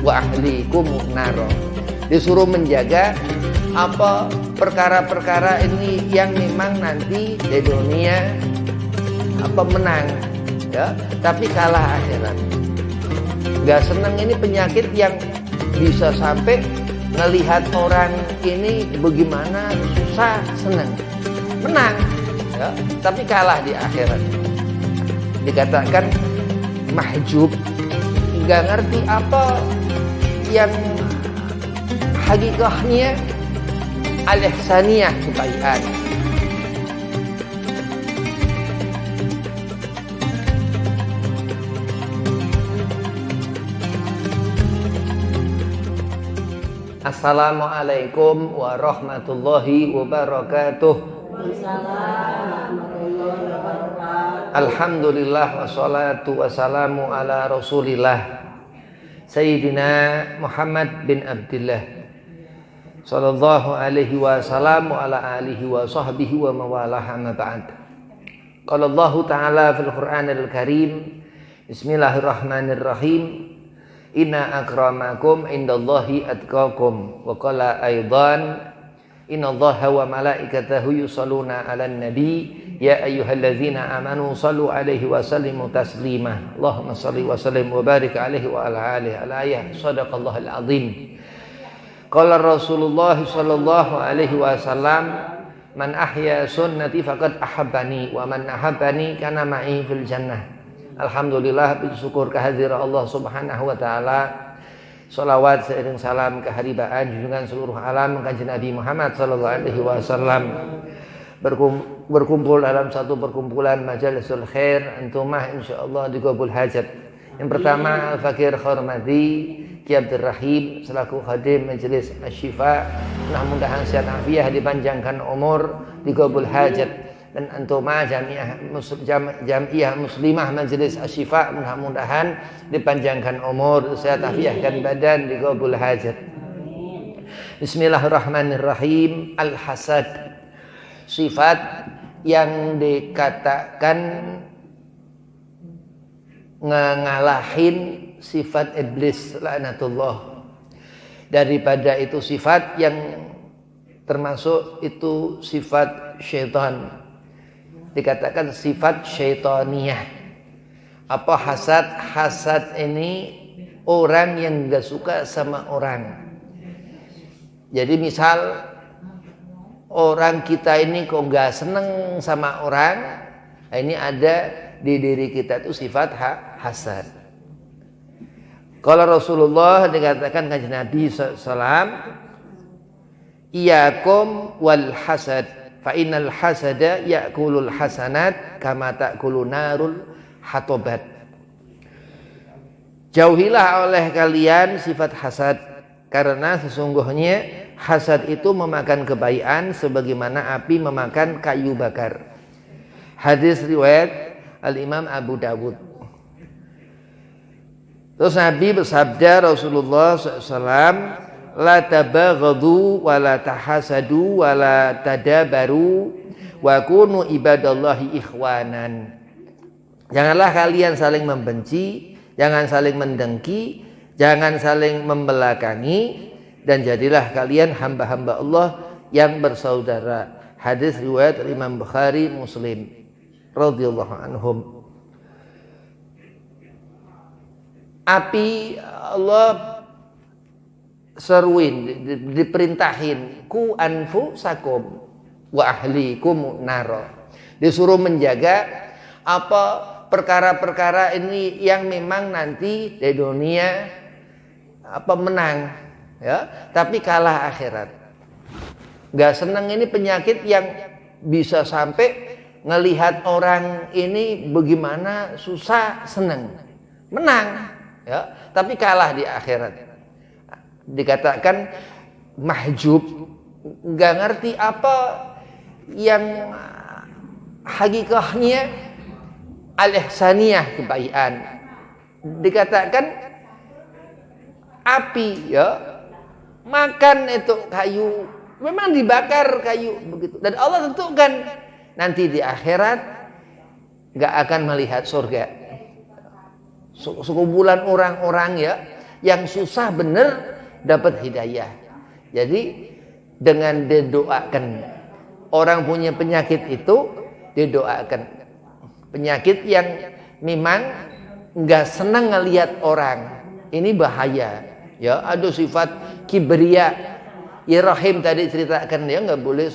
wa ahlikum naro. Disuruh menjaga apa perkara-perkara ini yang memang nanti di dunia apa menang ya, tapi kalah akhirat. Gak seneng ini penyakit yang bisa sampai ngelihat orang ini bagaimana susah seneng, menang ya, tapi kalah di akhirat. Dikatakan mahjub, gak ngerti apa yang hakikahnya al-ihsaniyah, kebaikan. Assalamualaikum warahmatullahi wabarakatuh. Alhamdulillah wassalatu wassalamu ala rasulillah Sayyidina Muhammad bin Abdillah sallallahu alaihi wasallam wa ala alihi wa sahbihi wa mawalah, amma ba'd. Qala Allah ta'ala fil Qur'anil Karim, Bismillahirrahmanirrahim, Inna akramakum indallahi atqakum. Wa qala aidan, innallaha wa malaikatahu yusalluna 'alan nabi ya ayyuhalladzina amanu sallu 'alaihi wa sallimu taslima. Allahumma shalli wa sallim wa barik 'alaihi wa ala alihi. Al-ayah, shadaqallahul azim. Qala Rasulullah sallallahu alaihi wasallam, man ahya sunnati faqad ahabbani wa man ahabbani kana ma'i fil jannah. Alhamdulillah, bersyukur kehadiran Allah Subhanahu wa taala. Shalawat seiring salam keharibaan junjungan seluruh alam kanjeng Nabi Muhammad sallallahu alaihi wasallam berkumpul dalam satu perkumpulan majalisul khair, antumah insyaallah digabul hajat. Yang pertama, Al-Fakir Hormati Ki Abdul Rahim selaku khadim majelis Asy-Syifa, mudah-mudahan sehat afiah, dipanjangkan umur, digabul hajat. Dan antumah jamiah muslimah majelis Asy-Syifa, mudah-mudahan dipanjangkan umur, sehat afiahkan badan, digabul hajat. Bismillahirrahmanirrahim. Al-hasad, sifat yang dikatakan ngalahin sifat iblis laknatullah. Daripada itu sifat yang termasuk itu sifat syaitan, dikatakan sifat syaitaniyah. Apa hasad? Hasad ini orang yang gak suka sama orang. Jadi misal orang kita ini kok gak seneng sama orang, ini ada di diri kita itu sifat hasad. Kalau Rasulullah dikatakan kanjeng Nabi SAW, iyakum wal hasad fa innal hasada ya'kulul hasanat kama ta'kulu narul hatobat. Jauhilah oleh kalian sifat hasad, karena sesungguhnya hasad itu memakan kebaikan sebagaimana api memakan kayu bakar. Hadis riwayat Al-Imam Abu Dawud. Terus Nabi bersabda, Rasulullah SAW, la tabaghadu wa la tahasadu wa la tadabaru wa kunu ibadallahi ikhwanan. Janganlah kalian saling membenci, jangan saling mendengki, jangan saling membelakangi, dan jadilah kalian hamba-hamba Allah yang bersaudara. Hadis riwayat Imam Bukhari, Muslim radhiyallahu anhum. Api Allah seruin, diperintahin ku anfusakum wa ahlikum naro. Disuruh menjaga apa perkara-perkara ini yang memang nanti di dunia apa menang ya, tapi kalah akhirat. Gak seneng ini penyakit yang bisa sampai ngelihat orang ini bagaimana susah seneng, menang ya, tapi kalah di akhirat. Dikatakan mahjub, gak ngerti apa yang hakikahnya al-ihsaniyah, kebaikan. Dikatakan api ya, makan itu kayu, memang dibakar kayu begitu. Dan Allah tentukan nanti di akhirat gak akan melihat surga. Sekumpulan orang-orang ya yang susah bener dapat hidayah. Jadi dengan didoakan orang punya penyakit itu, didoakan penyakit yang memang nggak senang ngelihat orang, ini bahaya. Ya, ada sifat kibria. Ibrahim tadi ceritakan dia nggak boleh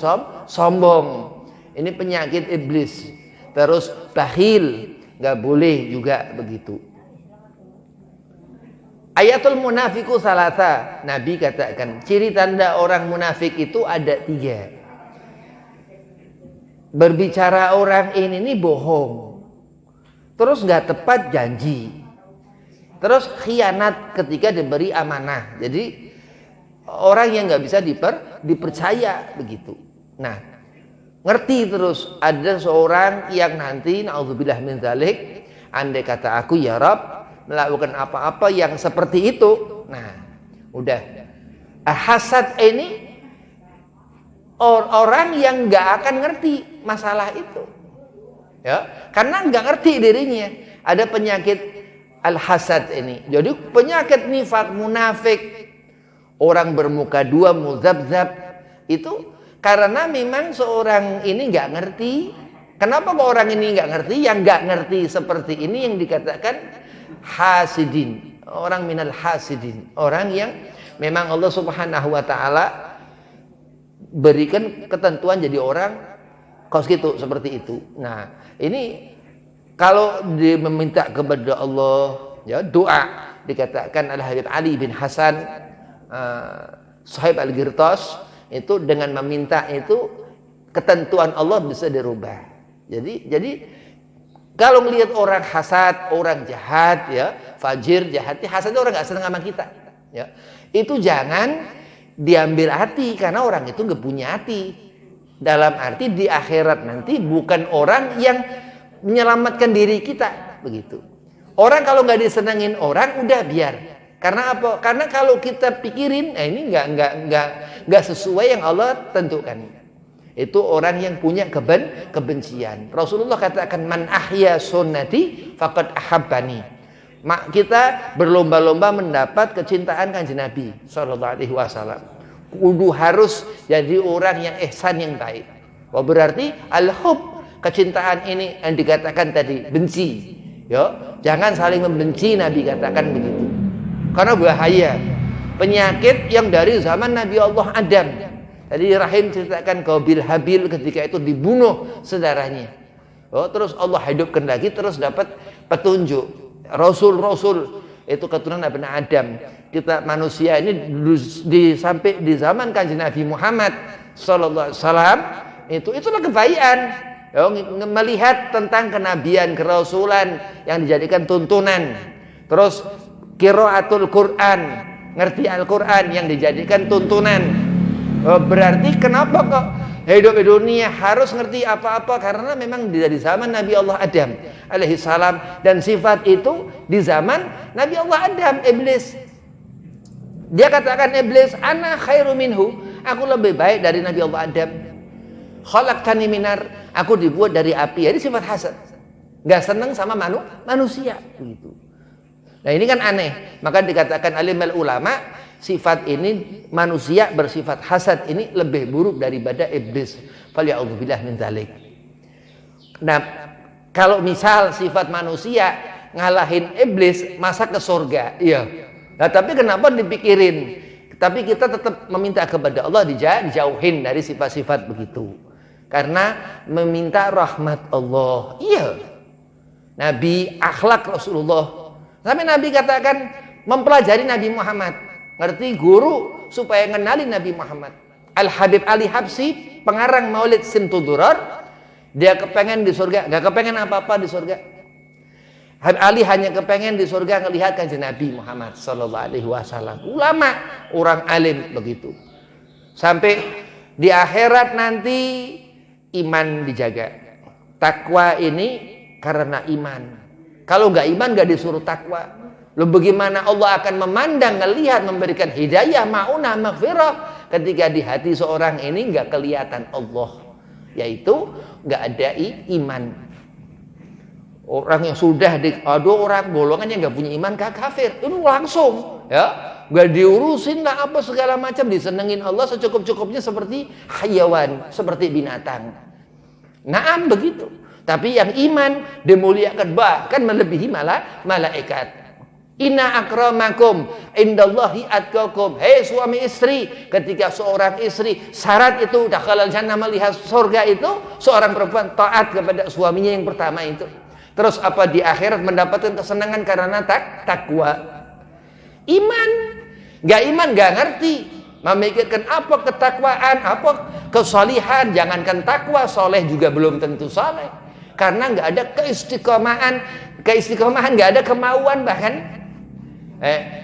sombong. Ini penyakit iblis. Terus bakhil, nggak boleh juga begitu. Ayatul munafiku salasa. Nabi katakan ciri tanda orang munafik itu ada 3. Berbicara orang ini bohong, terus nggak tepat janji, terus khianat ketika diberi amanah. Jadi orang yang nggak bisa dipercaya begitu. Nah, ngerti terus ada seorang yang nanti naudzubillah min dzalik, andai kata aku ya Rabb melakukan apa-apa yang seperti itu. Nah, udah. Hasad ini orang yang nggak akan ngerti masalah itu, ya, karena nggak ngerti dirinya. Ada penyakit al-hasad ini. Jadi penyakit nifaq munafik, orang bermuka dua muzabzab itu karena memang seorang ini nggak ngerti. Kenapa kok orang ini nggak ngerti? Yang nggak ngerti seperti ini yang dikatakan hasidin, orang minal hasidin, orang yang memang Allah Subhanahu wa taala berikan ketentuan jadi orang kos gitu seperti itu. Nah, ini kalau dia meminta kepada Allah, ya doa, dikatakan Al Habib Ali bin Hasan Sahib Al-Ghirtas itu dengan meminta itu ketentuan Allah bisa dirubah. Jadi kalau melihat orang hasad, orang jahat, ya, fajir, jahat, hasad itu orang nggak senang sama kita, ya. Itu jangan diambil hati karena orang itu nggak punya hati. Dalam arti di akhirat nanti bukan orang yang menyelamatkan diri kita, begitu. Orang kalau nggak disenangin orang udah biar. Karena apa? Karena kalau kita pikirin, ini nggak sesuai yang Allah tentukan. Itu orang yang punya kebencian. Rasulullah katakan man ahya sunnati faqad ahabbani. Kita berlomba-lomba mendapat kecintaan Kanjeng Nabi sallallahu alaihi wasallam. Kudu harus jadi orang yang ihsan, yang baik. Wah, berarti al-hub, kecintaan ini yang dikatakan tadi benci. Ya, jangan saling membenci, Nabi katakan begitu. Karena bahaya. Penyakit yang dari zaman Nabi Allah Adam. Tadi Rahim ceritakan Qabil Habil ketika itu dibunuh saudaranya. Oh, terus Allah hidupkan lagi, terus dapat petunjuk. Rasul-rasul itu keturunan Nabi Adam. Kita manusia ini sampai di zaman Kanjeng Nabi Muhammad sallallahu alaihi wasallam itulah kebaikan. Ya, melihat tentang kenabian, kerasulan yang dijadikan tuntunan. Terus qiraatul Quran, ngerti Al-Quran yang dijadikan tuntunan. Berarti kenapa kok hidup di dunia harus ngerti apa-apa? Karena memang dari zaman Nabi Allah Adam alaihi salam, dan sifat itu di zaman Nabi Allah Adam. Iblis, dia katakan Iblis, ana khairu minhu, aku lebih baik dari Nabi Allah Adam. Khalaqtani minar, aku dibuat dari api. Jadi sifat hasad, nggak seneng sama manusia begitu. Nah, ini kan aneh. Maka dikatakan alimul ulama, sifat ini manusia bersifat hasad ini lebih buruk daripada iblis. Falya'udzubillah min dzalik. Nah, kalau misal sifat manusia ngalahin iblis, masa ke surga? Iya. Nah, tapi kenapa dipikirin? Tapi kita tetap meminta kepada Allah dijauhin dari sifat-sifat begitu. Karena meminta rahmat Allah. Iya. Nabi, akhlak Rasulullah. Sampai Nabi katakan mempelajari Nabi Muhammad. Ngerti guru supaya ngenalin Nabi Muhammad. Al Habib Ali Habsyi, pengarang Maulid Simtudurar, dia kepengen di surga, gak kepengen apa-apa di surga. Habib Ali hanya kepengen di surga ngelihat Kanjeng Nabi Muhammad sallallahu alaihi wasallam. Ulama, orang alim begitu. Sampai di akhirat nanti iman dijaga. Takwa ini karena iman. Kalau nggak iman nggak disuruh takwa. Lalu bagaimana Allah akan memandang, melihat, memberikan hidayah, ma'unah, maghfirah ketika di hati seorang ini nggak kelihatan Allah, yaitu nggak ada iman. Orang yang sudah ada orang golongan yang nggak punya iman kafir, itu langsung ya nggak diurusin lah apa segala macam, disenengin Allah secukup-cukupnya seperti hayawan, seperti binatang. Naam begitu. Tapi yang iman dimuliakan bahkan melebihi malaikat. Inna akramakum indallahi atqakum. Hei suami istri, ketika seorang istri syarat itu dakhalal jannah, melihat surga itu seorang perempuan taat kepada suaminya yang pertama itu. Terus apa di akhirat mendapatkan kesenangan karena takwa. Iman, iman nggak ngerti, memikirkan apa ketakwaan, apa kesalihan. Jangankan takwa, soleh juga belum tentu soleh, karena nggak ada keistiqomahan, nggak ada kemauan bahkan.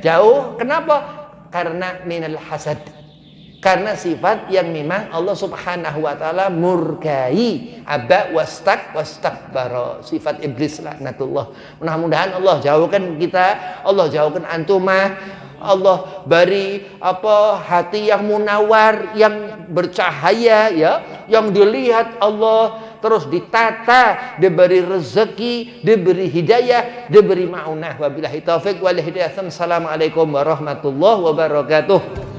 Jauh. Kenapa? Karena minal hasad, karena sifat yang memang Allah Subhanahu wa taala murkai, aba wastakbara, sifat iblis laknatullah. Mudah-mudahan Allah jauhkan kita, Allah jauhkan antumah, Allah beri hati yang munawar, yang bercahaya ya, yang dilihat Allah, terus ditata, diberi rezeki, diberi hidayah, diberi ma'unah. Wabillahi taufik wal hidayah. Assalamualaikum warahmatullahi wabarakatuh.